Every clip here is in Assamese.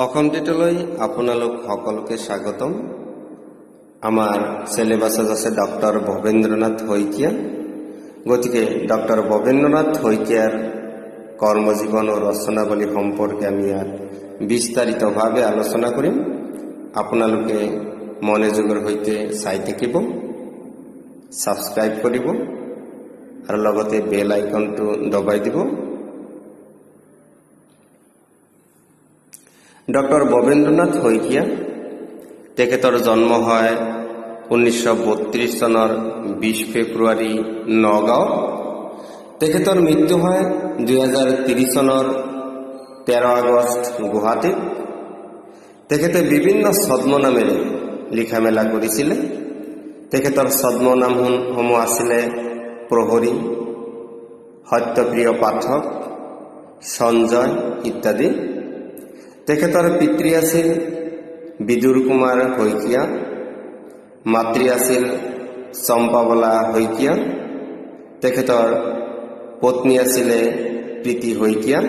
অসম টেটলৈ আপোনালোক সকলোকে স্বাগতম। আমাৰ সিলেবাছত আছে ডক্টৰ ভৱেন্দ্ৰনাথ শইকীয়া। গতিকে ডক্টৰ ভৱেন্দ্ৰনাথ শইকীয়াৰ কৰ্মজীৱন ও ৰচনাৱলী সম্পৰ্কে আমি ইয়াত বিস্তাৰিতভাৱে আলোচনা কৰিম। আপোনালোকে মনোযোগৰ সৈতে চাই থাকিব, সাবস্ক্ৰাইব কৰিব আৰু লগতে বেল আইকনটো দবাই দিব। ডক্টৰ ভৱেন্দ্ৰনাথ শইকীয়া, তেখেতৰ জন্ম হয় 1932 চনৰ 20 ফেব্ৰুৱাৰী নগাঁও। তেখেতৰ মৃত্যু হয় 2030 চনৰ 13 আগষ্ট গুৱাহাটীত। তেখেতে বিভিন্ন ছদ্মনামেৰে লিখা মেলা কৰিছিলে। তেখেতৰ ছদ্মনামসমূহ আছিলে প্ৰহৰী, সত্যপ্ৰিয় পাঠক, সঞ্জয় ইত্যাদি। তেখেতৰ পিতৃ আছিল বিদুৰ কুমাৰ শইকীয়া, মাতৃ আছিল চম্পাবলা শইকীয়া। তেখেতৰ পত্নী আছিলে প্ৰীতি শইকীয়া।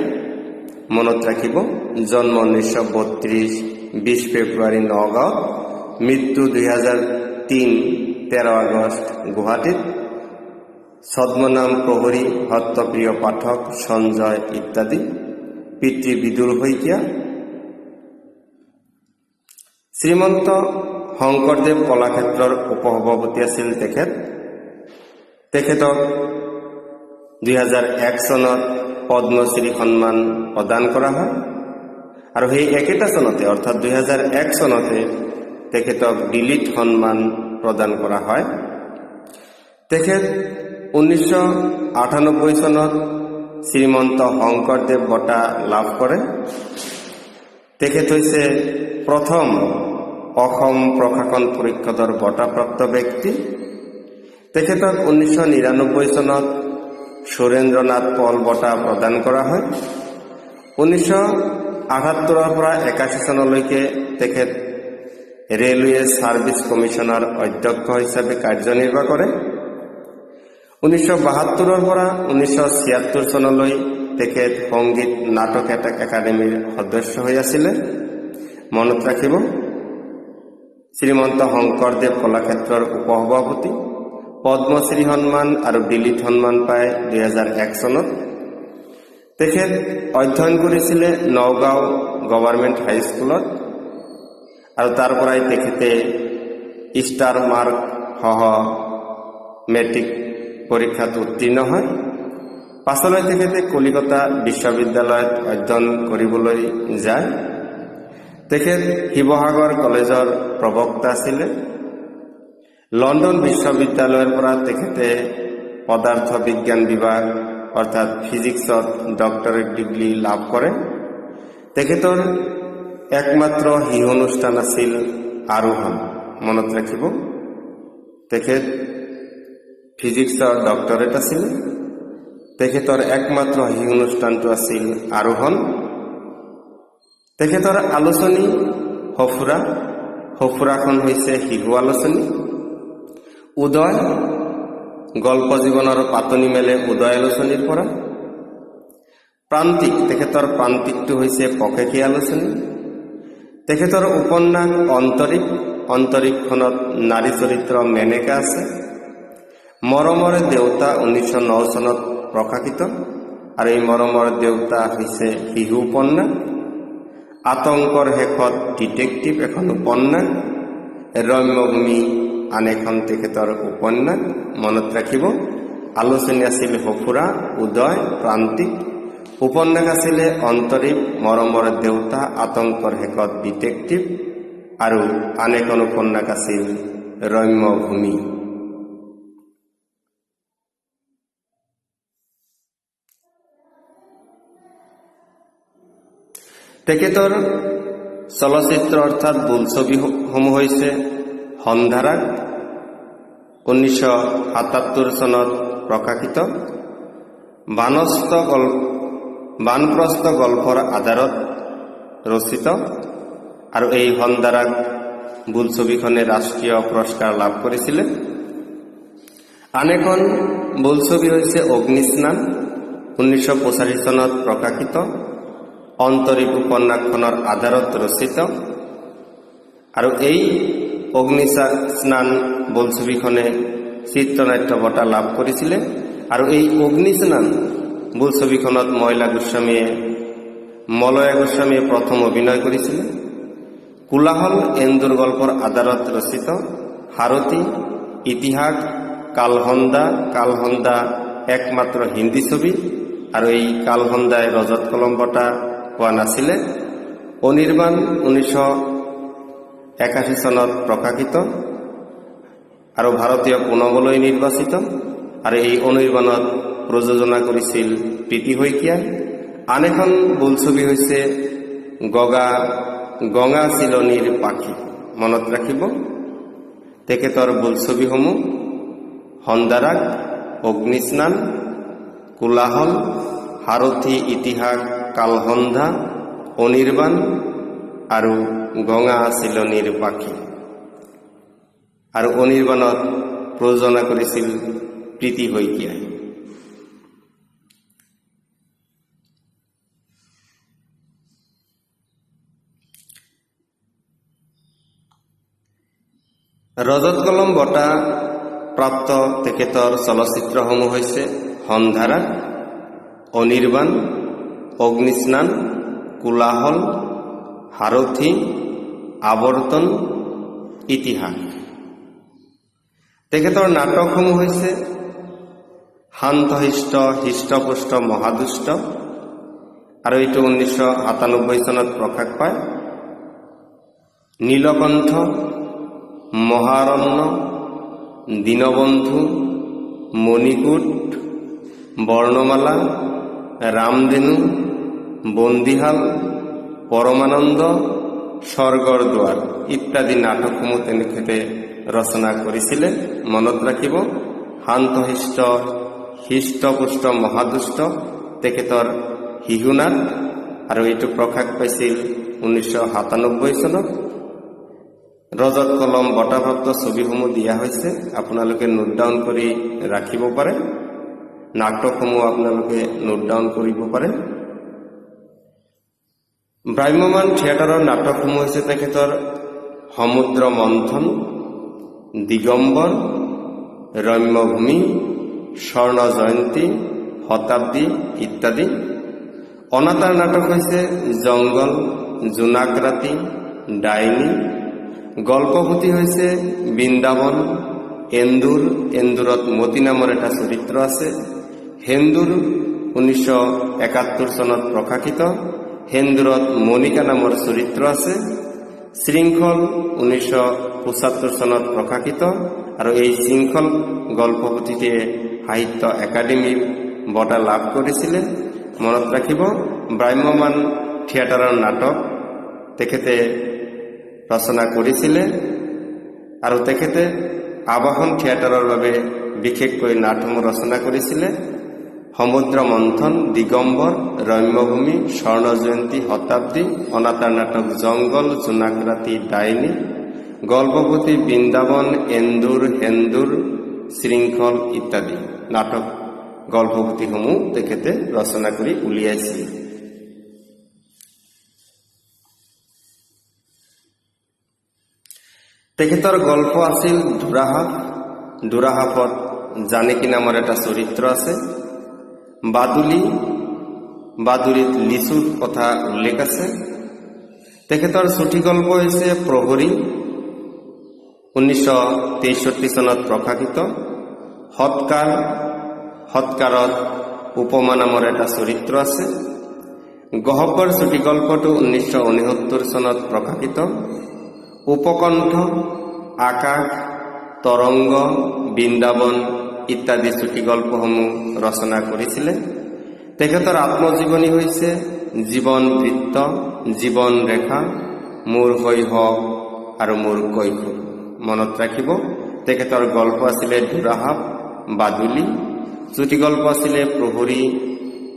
মনত ৰাখিব, জন্ম 1932 20 ফেব্ৰুৱাৰী নগাঁও, মৃত্যু 2003 13 আগষ্ট গুৱাহাটীত। ছদ্মনাম প্ৰহৰী, সত্যপ্ৰিয় পাঠক, সঞ্জয় ইত্যাদি। পিতৃ বিদুৰ শইকীয়া। শ্ৰীমন্ত শংকৰদেৱ কলাক্ষেত্ৰৰ উপসভাপতি আছিল তেখেতক 2001 চনত পদ্মশ্ৰী সন্মান প্ৰদান কৰা হয় আৰু সেই একেটা চনতে অৰ্থাৎ 2001 চনতে তেখেতক ডিলিট সন্মান প্ৰদান কৰা হয়। তেখেত 1998 চনত শ্ৰীমন্ত শংকৰদেৱ বঁটা লাভ কৰে। তেখেত হৈছে প্ৰথম অসম প্ৰশাসন পৰিষদৰ বঁটাপ্ৰাপ্ত ব্যক্তি। তেখেতক 1999 চনত সুৰেন্দ্ৰনাথ পল বঁটা প্ৰদান কৰা হয়। 1978 পৰা 81 চনলৈকে তেখেত ৰেলৱে ছাৰ্ভিচ কমিশ্যনৰ অধ্যক্ষ হিচাপে কাৰ্যনিৰ্বাহ কৰে। 1972 পৰা 1976 চনলৈ তেখেত সংগীত নাটক একাডেমীৰ সদস্য হৈ আছিলে। মনত ৰাখিব, শ্ৰীমন্ত শংকৰদেৱ কলাক্ষেত্ৰৰ উপসভাপতি, পদ্মশ্ৰী সন্মান আৰু ডিলিট সন্মান পায় 2001 চনত। তেখেত অধ্যয়ন কৰিছিলে নগাঁও গভৰ্ণমেণ্ট হাইস্কুলত আৰু তাৰ পৰাই তেখেতে ষ্টাৰ মাৰ্ক সহ মেট্ৰিক পৰীক্ষাত উত্তীৰ্ণ হয়। পাছলৈ তেখেতে কলিকতা বিশ্ববিদ্যালয়ত অধ্যয়ন কৰিবলৈ যায়। তেখেত শিৱসাগৰ কলেজৰ প্ৰবক্তা আছিলে। লণ্ডন বিশ্ববিদ্যালয়ৰ পৰা তেখেতে পদাৰ্থ বিজ্ঞান বিভাগ অৰ্থাৎ ফিজিক্সত ডক্টৰেট ডিগ্ৰী লাভ কৰে। তেখেতৰ একমাত্ৰ শিশু অনুষ্ঠান আছিল আৰোহণ। মনত ৰাখিব, তেখেত ফিজিক্সৰ ডক্টৰেট আছিল। তেখেতৰ একমাত্ৰ শিশু অনুষ্ঠানটো আছিল আৰোহণ। তেখেতৰ আলোচনী সফুৰাখন হৈছে শিশু আলোচনী। উদয়, গল্প জীৱনৰ পাতনি মেলে উদয় আলোচনীৰ পৰা। প্ৰান্তিক, তেখেতৰ প্ৰান্তিকটো হৈছে পকেকী আলোচনী। তেখেতৰ উপন্যাস অন্তৰীক্ষণত নাৰী চৰিত্ৰ মেনেকা আছে। মৰমৰ দেউতা 1909 চনত প্ৰকাশিত আৰু এই মৰমৰ দেউতা হৈছে শিশু উপন্যাস। আতংকৰ শেষত ডিটেক্টিভ এখন উপন্যাস। ৰম্যভূমি আন এখন তেখেতৰ উপন্যাস। মনত ৰাখিব, আলোচনী আছিল সফুৰা, উদয়, প্ৰান্তিক। উপন্যাস আছিলে অন্তৰীপ, মৰমৰ দেউতা, আতংকৰ শেষত ডিটেক্টিভ আৰু আন এখন উপন্যাস আছিল ৰম্যভূমি। তেখেতৰ চলচ্চিত্ৰ অৰ্থাৎ বোলছবিসমূহ হৈছে সন্ধাৰাগ 1977 চনত প্ৰকাশিত, বানপ্ৰস্থ গল্পৰ আধাৰত ৰচিত আৰু এই সন্ধাৰাগ বোলছবিখনে ৰাষ্ট্ৰীয় পুৰস্কাৰ লাভ কৰিছিলে। আন এখন বোলছবি হৈছে অগ্নিস্নান 1985 চনত প্ৰকাশিত। অন্তৰীপ উপন্যাসখনৰ আধাৰত ৰচিত। আৰু এই অগ্নি স্নান বোলছবিখনে চিত্ৰনাট্য বঁটা লাভ কৰিছিলে। আৰু এই অগ্নি স্নান বোলছবিখনত মলয়া গোস্বামীয়ে প্ৰথম অভিনয় কৰিছিলে। কোলাহল এন্দুৰ গল্পৰ আধাৰত ৰচিত। সাৰথী, ইতিহাস, কালহন্দা একমাত্ৰ হিন্দী ছবি, আৰু এই কালহন্দাই ৰজত কলম বঁটা পোৱা নাছিলে। অনিৰ্বাণ 1981 চনত প্ৰকাশিত আৰু ভাৰতীয় পুনবলৈ নিৰ্বাচিত। আৰু এই অনিৰ্বাণত প্ৰযোজনা কৰিছিল প্ৰীতি শইকীয়া। আন এখন বোলছবি হৈছে গঙা চিলনীৰ পাখি। মনত ৰাখিব, তেখেতৰ বোলছবিসমূহ হন্দাৰাগ, অগ্নিস্নান, কোলাহল, সাৰথী, ইতিহাস, কালহন্দা, অনিৰ্বাণ আৰু গঙা চিলনীৰ পাখি। আৰু অনিৰ্বাণত প্ৰযোজনা কৰিছিল প্ৰীতি শইকীয়াই। ৰজত কলম বঁটা প্ৰাপ্ত তেখেতৰ চলচ্চিত্ৰসমূহ হৈছে হন্ধাৰা, অনিৰ্বাণ, অগ্নিস্নান, কোলাহল, সাৰথী, আৱৰ্তন, ইতিহাস। তেখেতৰ নাটকসমূহ হৈছে শান্তশিষ্ট, হৃষ্টপুষ্ট, মহাদুষ্ট, আৰু এইটো 1997 চনত প্ৰকাশ পায়। নীলকণ্ঠ, মহাৰণ্য, দীনবন্ধু, মণিকূট, বৰ্ণমালা, ৰামধেনু, বন্দীশাল, পৰমানন্দ, স্বৰ্গৰ দুৱাৰ ইত্যাদি নাটকসমূহ তেখেতে ৰচনা কৰিছিলে। মনত ৰাখিব, শান্তশিষ্ট, হৃষ্টপুষ্ট, মহাদুষ্ট তেখেতৰ শিশুনাট, আৰু এইটো প্ৰকাশ পাইছিল 1997 চনত। ৰজত কলম বঁটাপ্ৰাপ্ত ছবিসমূহ দিয়া হৈছে, আপোনালোকে নোট ডাউন কৰি ৰাখিব পাৰে। নাটকসমূহ আপোনালোকে নোট ডাউন কৰিব পাৰে। ভ্ৰাম্যমান থিয়েটাৰৰ নাটকসমূহ হৈছে তেখেতৰ সমুদ্ৰ মন্থন, দিগম্বৰ, ৰম্যভূমি, স্বৰ্ণ জয়ন্তী, শতাব্দী ইত্যাদি। অনাতাঁৰ নাটক হৈছে জংগল, জোনাক ৰাতি, ডাইনী। গল্পপুথি হৈছে বৃন্দাবন, এন্দুৰত মতি নামৰ এটা চৰিত্ৰ আছে। সেন্দুৰ 1971 চনত প্ৰকাশিত। সেন্দুৰত মণিকা নামৰ চৰিত্ৰ আছে। শৃংখল 1975 চনত প্ৰকাশিত, আৰু এই শৃংখল গল্পপুথিটিয়ে সাহিত্য একাডেমীৰ বঁটা লাভ কৰিছিলে। মনত ৰাখিব, ভ্ৰাম্যমান থিয়েটাৰৰ নাটক তেখেতে ৰচনা কৰিছিলে, আৰু তেখেতে আবাহন থিয়েটাৰৰ বাবে বিশেষকৈ নাটসমূহ ৰচনা কৰিছিলে। সমুদ্ৰ মন্থন, দিগম্বৰ, ৰম্যভূমি, স্বৰ্ণ জয়ন্তী, শতাব্দী। অনাতাঁৰ নাটক জংগল, জোনাক ৰাতি, ডাইনী। গল্পপুথি বৃন্দাবন, এন্দুৰ, সেন্দুৰ, শৃংখল ইত্যাদি নাটক গল্পপুথিসমূহ তেখেতে ৰচনা কৰি উলিয়াইছিল। তেখেতৰ গল্প আছিল দুৰাহাপত জানকী নামৰ এটা চৰিত্ৰ আছে। বাদুলিত লিচুৰ কথা উল্লেখ আছে। তেখেতৰ চুটি গল্প হৈছে প্ৰহৰী, 1963 চনত প্ৰকাশিত। সৎকাৰত উপমা নামৰ এটা চৰিত্ৰ আছে। গহ্বৰ চুটি গল্পটো 1969 চনত প্ৰকাশিত। উপকণ্ঠ, আকাশ, তৰংগ, বৃন্দাবন ইত্যাদি চুটি গল্পসমূহ ৰচনা কৰিছিলে। তেখেতৰ আত্মজীৱনী হৈছে জীৱন বৃত্ত, জীৱন ৰেখা, মোৰ শৈশৱ আৰু মোৰ কৈশোৰ। মনত ৰাখিব, তেখেতৰ গল্প আছিলে দুৰাহাপ, বাদুলি। চুটি গল্প আছিলে প্ৰহৰী,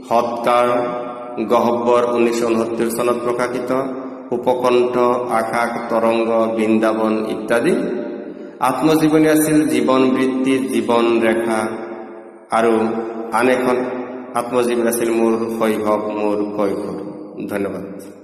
সৎকাৰ, গহ্বৰ 1969 চনত প্ৰকাশিত। উপকণ্ঠ, আকাশ, তৰংগ, বৃন্দাবন ইত্যাদি। আত্মজীৱনী আছিল জীৱন বৃত্তি, জীৱন ৰেখা, আৰু আন এখন আত্মজীৱনী আছিল মোৰ শৈশৱ, মোৰ কৈশোৰ। ধন্যবাদ।